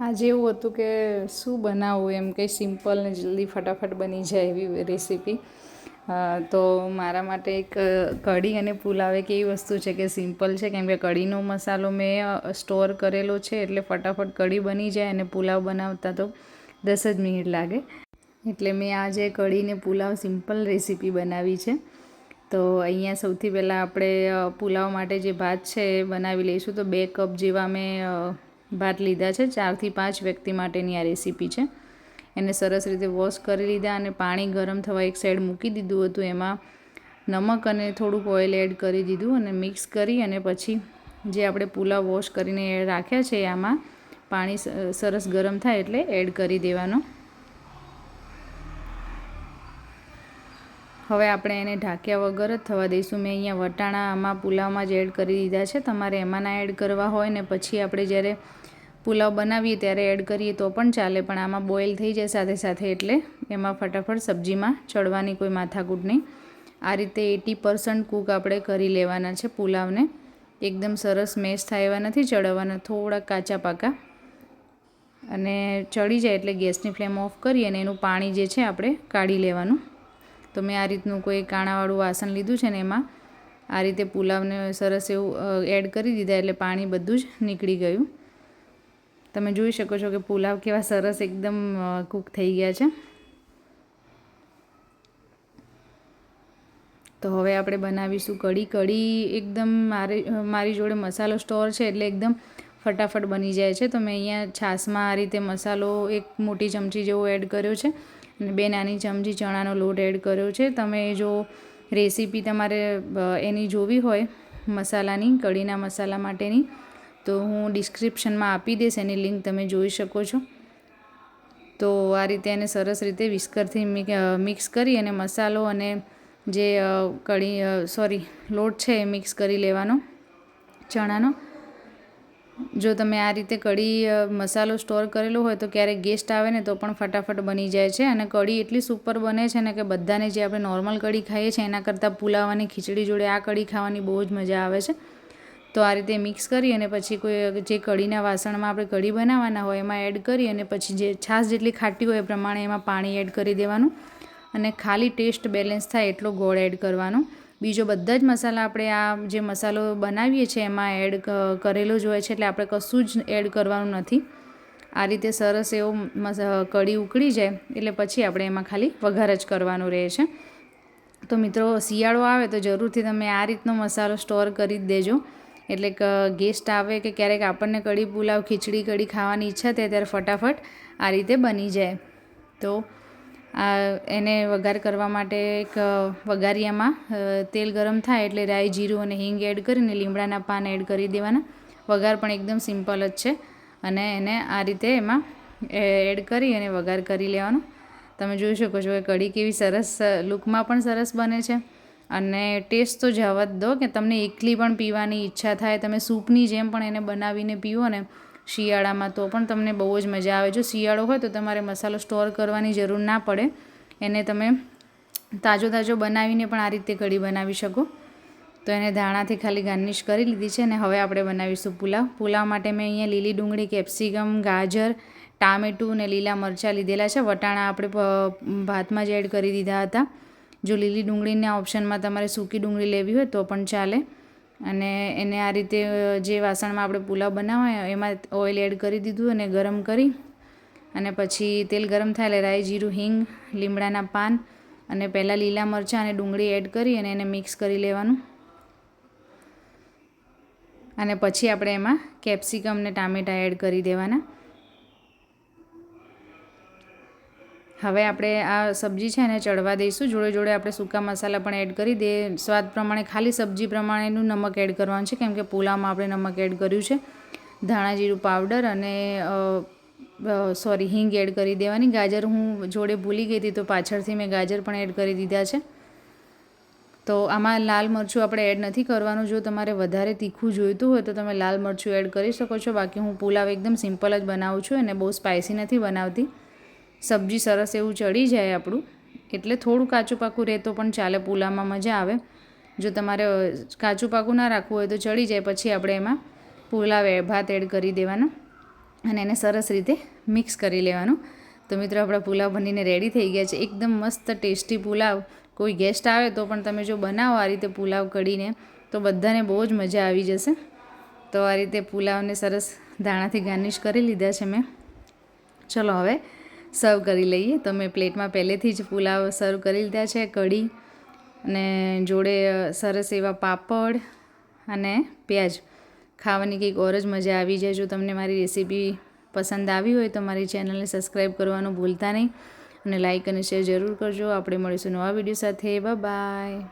આજે એવું હતું કે શું બનાવવું એમ કંઈ સિમ્પલ ને જલ્દી ફટાફટ બની જાય એવી રેસીપી. તો મારા માટે એક કઢી અને પુલાવ એક એવી વસ્તુ છે કે સિમ્પલ છે, કેમ કે કઢીનો મસાલો મેં સ્ટોર કરેલો છે, એટલે ફટાફટ કઢી બની જાય અને પુલાવ બનાવતા તો 10 જ મિનિટ લાગે. એટલે મેં આજે કઢી ને પુલાવ સિમ્પલ રેસીપી બનાવી છે. તો અહીંયા સૌથી પહેલાં આપણે પુલાવ માટે જે ભાત છે એ બનાવી લઈશું. તો 2 કપ જેવા મેં ભાત લીધા છે. 4 થી 5 વ્યક્તિ માટેની આ રેસીપી છે. એને સરસ રીતે વોશ કરી લીધા અને પાણી ગરમ થવા એક સાઈડ મૂકી દીધું હતું. એમાં નમક અને થોડુંક ઓઇલ એડ કરી દીધું અને મિક્સ કરી અને પછી જે આપણે પુલાવ વોશ કરીને રાખ્યા છે આમાં પાણી સરસ ગરમ થાય એટલે એડ કરી દેવાનો. હવે આપણે એને ઢાંક્યા વગર જ થવા દઈશું. મેં અહીંયા વટાણા આમાં પુલાવમાં જ એડ કરી દીધા છે. તમારે એમાં ના એડ કરવા હોય ને પછી આપણે જ્યારે પુલાવ બનાવીએ ત્યારે એડ કરીએ તો પણ ચાલે, પણ આમાં બોઇલ થઈ જાય સાથે સાથે, એટલે એમાં ફટાફટ સબ્જીમાં ચડવાની કોઈ માથાકૂટ નહીં. આ રીતે 80% કૂક આપણે કરી લેવાના છે પુલાવને. એકદમ સરસ મેશ થાય એવા નથી ચડાવવાના, થોડા કાચા પાકા. અને ચડી જાય એટલે ગેસની ફ્લેમ ઓફ કરી અને એનું પાણી જે છે આપણે કાઢી લેવાનું. તો મેં આ રીતનું કોઈ કાણાવાળું વાસણ લીધું છે ને એમાં આ રીતે પુલાવને સરસ એવું એડ કરી દીધા એટલે પાણી બધું જ નીકળી ગયું. તમે જોઈ શકો છો કે પુલાવ કેવા સરસ એકદમ કૂક થઈ ગયા છે. તો હવે આપણે બનાવીશું કઢી. કઢી એકદમ મારી જોડે મસાલો સ્ટોર છે એટલે એકદમ ફટાફટ બની જાય છે. તો મેં અહીંયા છાશમાં આ રીતે મસાલો 1 મોટી ચમચી જેવો એડ કર્યો છે અને 2 નાની ચમચી ચણાનો લોટ એડ કર્યો છે. તમે જો રેસીપી તમારે એની જોવી હોય મસાલાની, કઢીના મસાલા માટેની, તો હું ડિસ્ક્રિપ્શનમાં આપી દઈશ, એની લિંક તમે જોઈ શકો છો. તો આ રીતે એને સરસ રીતે વિસ્કરથી મિક્સ કરી અને મસાલો અને જે લોટ છે એ મિક્સ કરી લેવાનો ચણાનો. જો તમે આ રીતે કઢી મસાલો સ્ટોર કરેલો હોય તો ક્યારેક ગેસ્ટ આવે ને તો પણ ફટાફટ બની જાય છે. અને કઢી એટલી સુપર બને છે ને કે બધાને જે આપણે નોર્મલ કઢી ખાઈએ છીએ એના કરતાં પુલાવ અને ખીચડી જોડે આ કઢી ખાવાની બહુ જ મજા આવે છે. તો આ રીતે મિક્સ કરી અને પછી કોઈ જે કઢીના વાસણમાં આપણે કઢી બનાવવાના હોય એમાં એડ કરી અને પછી જે છાશ જેટલી ખાટી હોય એ પ્રમાણે એમાં પાણી એડ કરી દેવાનું અને ખાલી ટેસ્ટ બેલેન્સ થાય એટલો ગોળ એડ કરવાનો. બીજો બધા જ મસાલા આપણે આ જે મસાલો બનાવીએ છીએ એમાં એડ કરેલો જ હોય છે, એટલે આપણે કશું જ એડ કરવાનું નથી. આ રીતે સરસ એવો કઢી ઉકળી જાય એટલે પછી આપણે એમાં ખાલી વઘાર જ કરવાનો રહે છે. તો મિત્રો, શિયાળો આવે તો જરૂરથી તમે આ રીતનો મસાલો સ્ટોર કરી જ દેજો. એટલે કે ગેસ્ટ આવે કે ક્યારેક આપણને કઢી પુલાવ ખીચડી કઢી ખાવાની ઈચ્છા થાય ત્યારે ફટાફટ આ રીતે બની જાય. તો એને વઘાર કરવા માટે એક વઘારિયામાં તેલ ગરમ થાય એટલે રાઈ, જીરું અને હિંગ એડ કરીને લીમડાના પાન એડ કરી દેવાના. વઘાર પણ એકદમ સિમ્પલ જ છે અને એને આ રીતે એમાં એડ કરી અને વઘાર કરી લેવાનો. તમે જોઈ શકો છો કે કઢી કેવી સરસ લુકમાં પણ સરસ બને છે અને ટેસ્ટ તો જવા જ દો કે તમને એકલી પણ પીવાની ઈચ્છા થાય. તમે સૂપની જેમ પણ એને બનાવીને પીવો ને શિયાળામાં તો પણ તમને બહુ જ મજા આવે. જો શિયાળો હોય તો તમારે મસાલો સ્ટોર કરવાની જરૂર ના પડે. એને તમે તાજો બનાવીને પણ આ રીતે કઢી બનાવી શકો. તો એને ધાણાથી ખાલી ગાર્નિશ કરી લીધી છે અને હવે આપણે બનાવીશું પુલાવ. પુલાવ માટે મેં અહીંયા લીલી ડુંગળી, કેપ્સિકમ, ગાજર, ટામેટું અને લીલા મરચાં લીધેલા છે. વટાણા આપણે ભાતમાં જ એડ કરી દીધા હતા. જો લીલી ડુંગળીના ઓપ્શનમાં તમારે સૂકી ડુંગળી લેવી હોય તો પણ ચાલે. અને એને આ રીતે જે વાસણમાં આપણે પુલાવ બનાવવા એમાં ઓઇલ એડ કરી દીધું અને ગરમ કરી અને પછી તેલ ગરમ થાય એટલે રાઈ, જીરું, હિંગ, લીમડાના પાન અને પહેલાં લીલા મરચાં અને ડુંગળી એડ કરી અને એને મિક્સ કરી લેવાનું. અને પછી આપણે એમાં કેપ્સિકમ અને ટામેટાં એડ કરી દેવાના. હવે આપણે આ સબ્જી છે એને ચડવા દઈશું. જોડે આપણે સૂકા મસાલા પણ એડ કરી દઈએ. સ્વાદ પ્રમાણે ખાલી સબ્જી પ્રમાણેનું નમક એડ કરવાનું છે, કેમ કે પુલાવમાં આપણે નમક એડ કર્યું છે. ધાણા જીરું પાવડર અને હિંગ એડ કરી દેવાની. ગાજર હું જોડે ભૂલી ગઈ હતી તો પાછળથી મેં ગાજર પણ એડ કરી દીધા છે. તો આમાં લાલ મરચું આપણે એડ નથી કરવાનું. જો તમારે વધારે તીખું જોઈતું હોય તો તમે લાલ મરચું એડ કરી શકો છો. બાકી હું પુલાવ એકદમ સિમ્પલ જ બનાવું છું અને બહુ સ્પાઇસી નથી બનાવતી. સબ્જી સરસ એવું ચડી જાય આપણું, એટલે થોડું કાચું પાકું રહે તો પણ ચાલે, પુલાવમાં મજા આવે. જો તમારે કાચું પાકું ના રાખવું હોય તો ચડી જાય પછી આપણે એમાં ભાત એડ કરી દેવાના. અને એને સરસ રીતે મિક્સ કરી લેવાનું. તો મિત્રો આપણા પુલાવ બનીને રેડી થઈ ગયા છે. એકદમ મસ્ત ટેસ્ટી પુલાવ. કોઈ ગેસ્ટ આવે તો પણ તમે જો બનાવો આ રીતે પુલાવ કઢીને તો બધાને બહુ જ મજા આવી જશે. તો આ રીતે પુલાવને સરસ ધાણાથી ગાર્નિશ કરી લીધા છે મેં. ચલો હવે સર્વ કરી લઈએ. તો મેં પ્લેટમાં પહેલેથી જ પુલાવ સર્વ કરી લીધા છે, કઢી અને જોડે સરસ એવા પાપડ અને પ્યાજ. ખાવાની કંઈક ઓર જ મજા આવી જાય. જો તમને મારી રેસીપી પસંદ આવી હોય તો મારી ચેનલને સબસ્ક્રાઈબ કરવાનું ભૂલતા નહીં અને લાઇક અને શેર જરૂર કરજો. આપણે મળીશું નવા વિડીયો સાથે. બાય.